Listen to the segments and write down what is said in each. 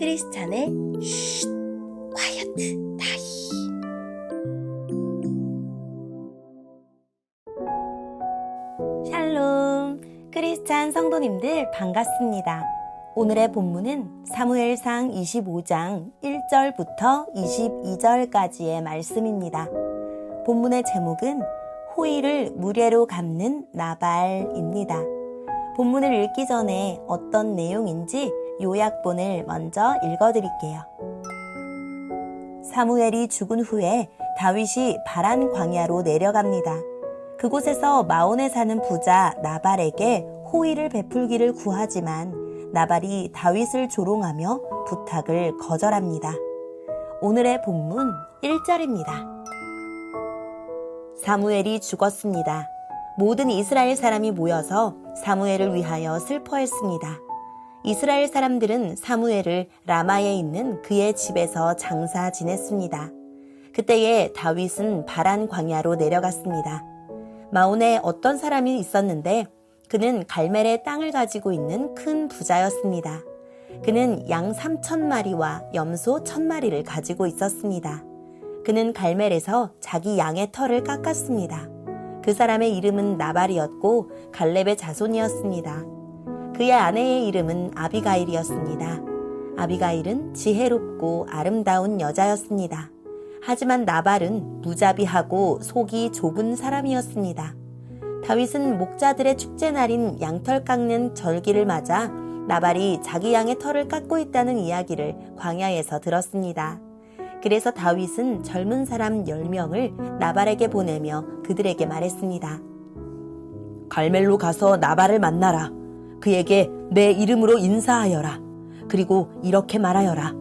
크리스찬의 쉿 콰이어트 타임. 샬롬, 크리스찬 성도님들 반갑습니다. 오늘의 본문은 사무엘상 25장 1절부터 22절까지의 말씀입니다. 본문의 제목은 호의를 무례로 갚는 나발입니다. 본문을 읽기 전에 어떤 내용인지 요약본을 먼저 읽어드릴게요. 사무엘이 죽은 후에 다윗이 바란 광야로 내려갑니다. 그곳에서 마온에 사는 부자 나발에게 호의를 베풀기를 구하지만 나발이 다윗을 조롱하며 부탁을 거절합니다. 오늘의 본문 1절입니다. 사무엘이 죽었습니다. 모든 이스라엘 사람이 모여서 사무엘을 위하여 슬퍼했습니다. 이스라엘 사람들은 사무엘을 라마에 있는 그의 집에서 장사 지냈습니다. 그때에 다윗은 바란 광야로 내려갔습니다. 마온에 어떤 사람이 있었는데 그는 갈멜의 땅을 가지고 있는 큰 부자였습니다. 그는 양 3,000마리와 염소 1,000마리를 가지고 있었습니다. 그는 갈멜에서 자기 양의 털을 깎았습니다. 그 사람의 이름은 나발이었고 갈렙의 자손이었습니다. 그의 아내의 이름은 아비가일이었습니다. 아비가일은 지혜롭고 아름다운 여자였습니다. 하지만 나발은 무자비하고 속이 좁은 사람이었습니다. 다윗은 목자들의 축제날인 양털 깎는 절기를 맞아 나발이 자기 양의 털을 깎고 있다는 이야기를 광야에서 들었습니다. 그래서 다윗은 젊은 사람 10명을 나발에게 보내며 그들에게 말했습니다. 갈멜로 가서 나발을 만나라. 그에게 내 이름으로 인사하여라. 그리고 이렇게 말하여라.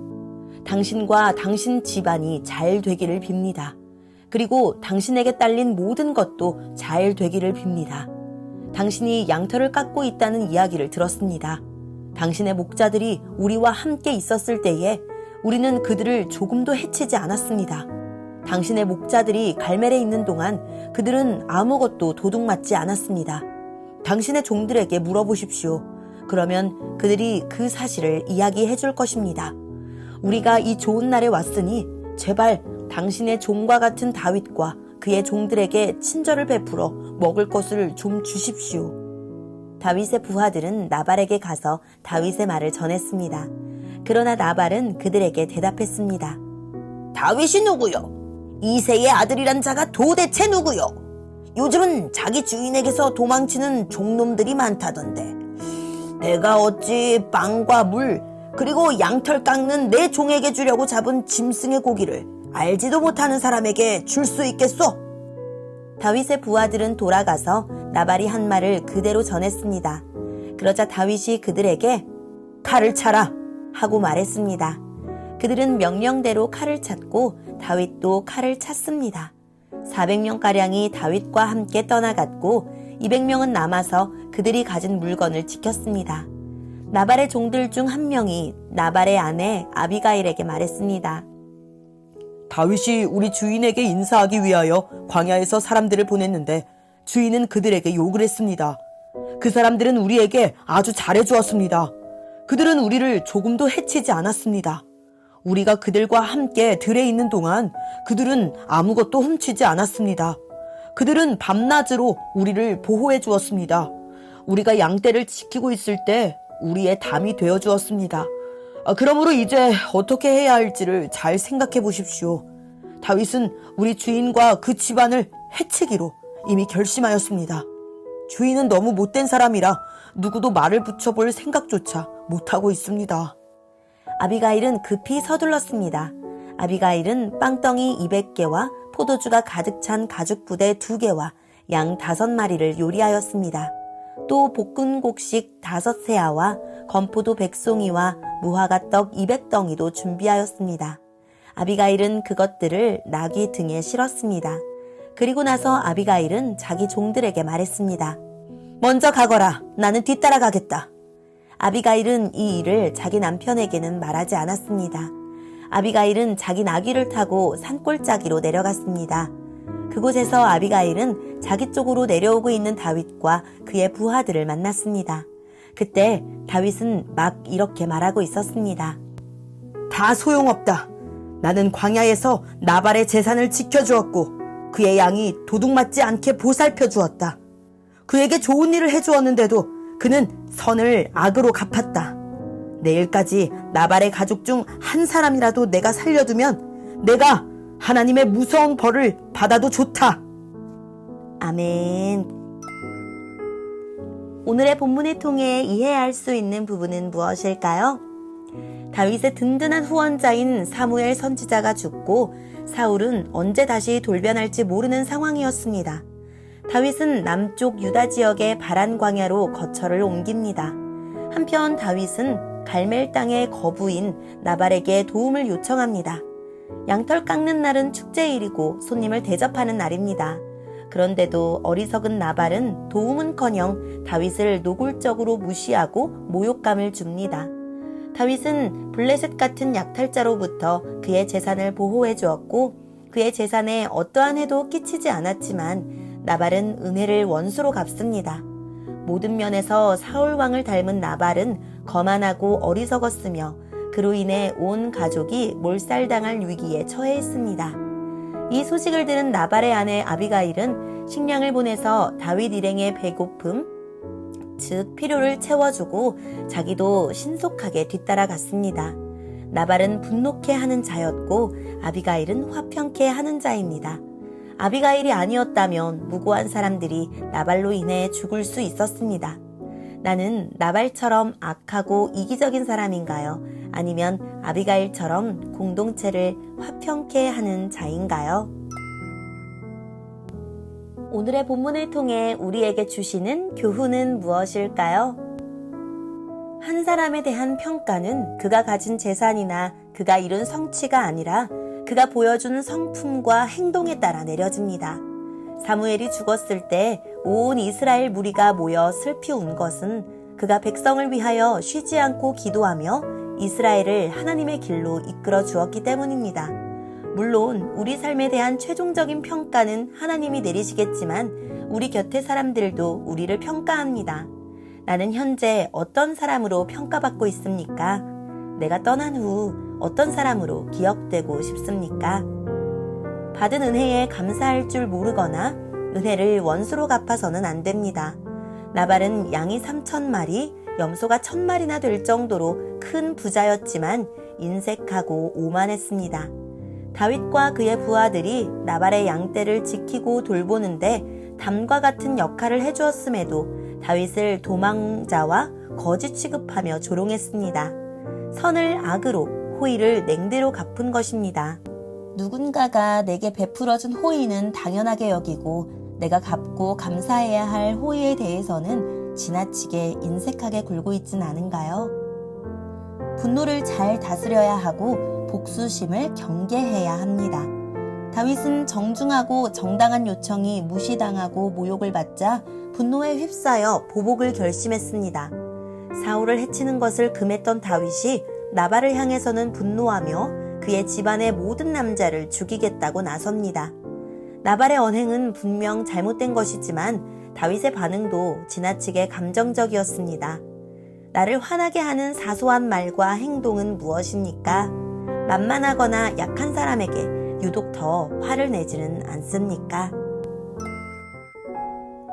당신과 당신 집안이 잘 되기를 빕니다. 그리고 당신에게 딸린 모든 것도 잘 되기를 빕니다. 당신이 양털을 깎고 있다는 이야기를 들었습니다. 당신의 목자들이 우리와 함께 있었을 때에 우리는 그들을 조금도 해치지 않았습니다. 당신의 목자들이 갈멜에 있는 동안 그들은 아무것도 도둑맞지 않았습니다. 당신의 종들에게 물어보십시오. 그러면 그들이 그 사실을 이야기해 줄 것입니다. 우리가 이 좋은 날에 왔으니 제발 당신의 종과 같은 다윗과 그의 종들에게 친절을 베풀어 먹을 것을 좀 주십시오. 다윗의 부하들은 나발에게 가서 다윗의 말을 전했습니다. 그러나 나발은 그들에게 대답했습니다. 다윗이 누구요? 이새의 아들이란 자가 도대체 누구요? 요즘은 자기 주인에게서 도망치는 종놈들이 많다던데 내가 어찌 빵과 물 그리고 양털 깎는 내 종에게 주려고 잡은 짐승의 고기를 알지도 못하는 사람에게 줄 수 있겠소? 다윗의 부하들은 돌아가서 나발이 한 말을 그대로 전했습니다. 그러자 다윗이 그들에게 칼을 차라 하고 말했습니다. 그들은 명령대로 칼을 찼고 다윗도 칼을 찼습니다. 400명가량이 다윗과 함께 떠나갔고 200명은 남아서 그들이 가진 물건을 지켰습니다. 나발의 종들 중 한 명이 나발의 아내 아비가일에게 말했습니다. 다윗이 우리 주인에게 인사하기 위하여 광야에서 사람들을 보냈는데 주인은 그들에게 욕을 했습니다. 그 사람들은 우리에게 아주 잘해주었습니다. 그들은 우리를 조금도 해치지 않았습니다. 우리가 그들과 함께 들에 있는 동안 그들은 아무것도 훔치지 않았습니다. 그들은 밤낮으로 우리를 보호해 주었습니다. 우리가 양떼를 지키고 있을 때 우리의 담이 되어 주었습니다. 그러므로 이제 어떻게 해야 할지를 잘 생각해 보십시오. 다윗은 우리 주인과 그 집안을 해치기로 이미 결심하였습니다. 주인은 너무 못된 사람이라 누구도 말을 붙여볼 생각조차 못하고 있습니다. 아비가일은 급히 서둘렀습니다. 아비가일은 빵덩이 200개와 포도주가 가득 찬 가죽 부대 2개와 양 5마리를 요리하였습니다. 또 볶은 곡식 5세아와 건포도 100송이와 무화과 떡 200덩이도 준비하였습니다. 아비가일은 그것들을 나귀 등에 실었습니다. 그리고 나서 아비가일은 자기 종들에게 말했습니다. 먼저 가거라. 나는 뒤따라 가겠다. 아비가일은 이 일을 자기 남편에게는 말하지 않았습니다. 아비가일은 자기 나귀를 타고 산골짜기로 내려갔습니다. 그곳에서 아비가일은 자기 쪽으로 내려오고 있는 다윗과 그의 부하들을 만났습니다. 그때 다윗은 막 이렇게 말하고 있었습니다. 다 소용없다. 나는 광야에서 나발의 재산을 지켜주었고 그의 양이 도둑맞지 않게 보살펴주었다. 그에게 좋은 일을 해주었는데도 그는 선을 악으로 갚았다. 내일까지 나발의 가족 중 한 사람이라도 내가 살려두면 내가 하나님의 무서운 벌을 받아도 좋다. 아멘. 오늘의 본문을 통해 이해할 수 있는 부분은 무엇일까요? 다윗의 든든한 후원자인 사무엘 선지자가 죽고 사울은 언제 다시 돌변할지 모르는 상황이었습니다. 다윗은 남쪽 유다 지역의 바란 광야로 거처를 옮깁니다. 한편 다윗은 갈멜 땅의 거부인 나발에게 도움을 요청합니다. 양털 깎는 날은 축제일이고 손님을 대접하는 날입니다. 그런데도 어리석은 나발은 도움은커녕 다윗을 노골적으로 무시하고 모욕감을 줍니다. 다윗은 블레셋 같은 약탈자로부터 그의 재산을 보호해 주었고 그의 재산에 어떠한 해도 끼치지 않았지만 나발은 은혜를 원수로 갚습니다. 모든 면에서 사울 왕을 닮은 나발은 거만하고 어리석었으며 그로 인해 온 가족이 몰살당할 위기에 처해 있습니다. 이 소식을 들은 나발의 아내 아비가일은 식량을 보내서 다윗 일행의 배고픔, 즉 필요를 채워주고 자기도 신속하게 뒤따라갔습니다. 나발은 분노케 하는 자였고 아비가일은 화평케 하는 자입니다. 아비가일이 아니었다면 무고한 사람들이 나발로 인해 죽을 수 있었습니다. 나는 나발처럼 악하고 이기적인 사람인가요? 아니면 아비가일처럼 공동체를 화평케 하는 자인가요? 오늘의 본문을 통해 우리에게 주시는 교훈은 무엇일까요? 한 사람에 대한 평가는 그가 가진 재산이나 그가 이룬 성취가 아니라 그가 보여준 성품과 행동에 따라 내려집니다. 사무엘이 죽었을 때 온 이스라엘 무리가 모여 슬피 운 것은 그가 백성을 위하여 쉬지 않고 기도하며 이스라엘을 하나님의 길로 이끌어 주었기 때문입니다. 물론 우리 삶에 대한 최종적인 평가는 하나님이 내리시겠지만 우리 곁의 사람들도 우리를 평가합니다. 나는 현재 어떤 사람으로 평가받고 있습니까? 내가 떠난 후 어떤 사람으로 기억되고 싶습니까? 받은 은혜에 감사할 줄 모르거나 은혜를 원수로 갚아서는 안 됩니다. 나발은 양이 3,000마리, 염소가 1,000마리나 될 정도로 큰 부자였지만 인색하고 오만했습니다. 다윗과 그의 부하들이 나발의 양떼를 지키고 돌보는데 담과 같은 역할을 해주었음에도 다윗을 도망자와 거지 취급하며 조롱했습니다. 선을 악으로, 호의를 냉대로 갚은 것입니다. 누군가가 내게 베풀어준 호의는 당연하게 여기고 내가 갚고 감사해야 할 호의에 대해서는 지나치게 인색하게 굴고 있진 않은가요? 분노를 잘 다스려야 하고 복수심을 경계해야 합니다. 다윗은 정중하고 정당한 요청이 무시당하고 모욕을 받자 분노에 휩싸여 보복을 결심했습니다. 사울을 해치는 것을 금했던 다윗이 나발을 향해서는 분노하며 그의 집안의 모든 남자를 죽이겠다고 나섭니다. 나발의 언행은 분명 잘못된 것이지만 다윗의 반응도 지나치게 감정적이었습니다. 나를 화나게 하는 사소한 말과 행동은 무엇입니까? 만만하거나 약한 사람에게 유독 더 화를 내지는 않습니까?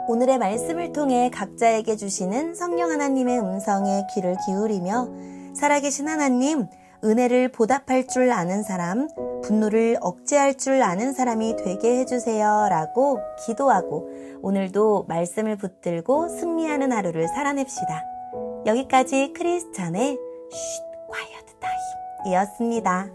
오늘의 말씀을 통해 각자에게 주시는 성령 하나님의 음성에 귀를 기울이며 살아계신 하나님, 은혜를 보답할 줄 아는 사람, 분노를 억제할 줄 아는 사람이 되게 해주세요 라고 기도하고 오늘도 말씀을 붙들고 승리하는 하루를 살아냅시다. 여기까지 크리스찬의 쉿 콰이어트 타임 이었습니다.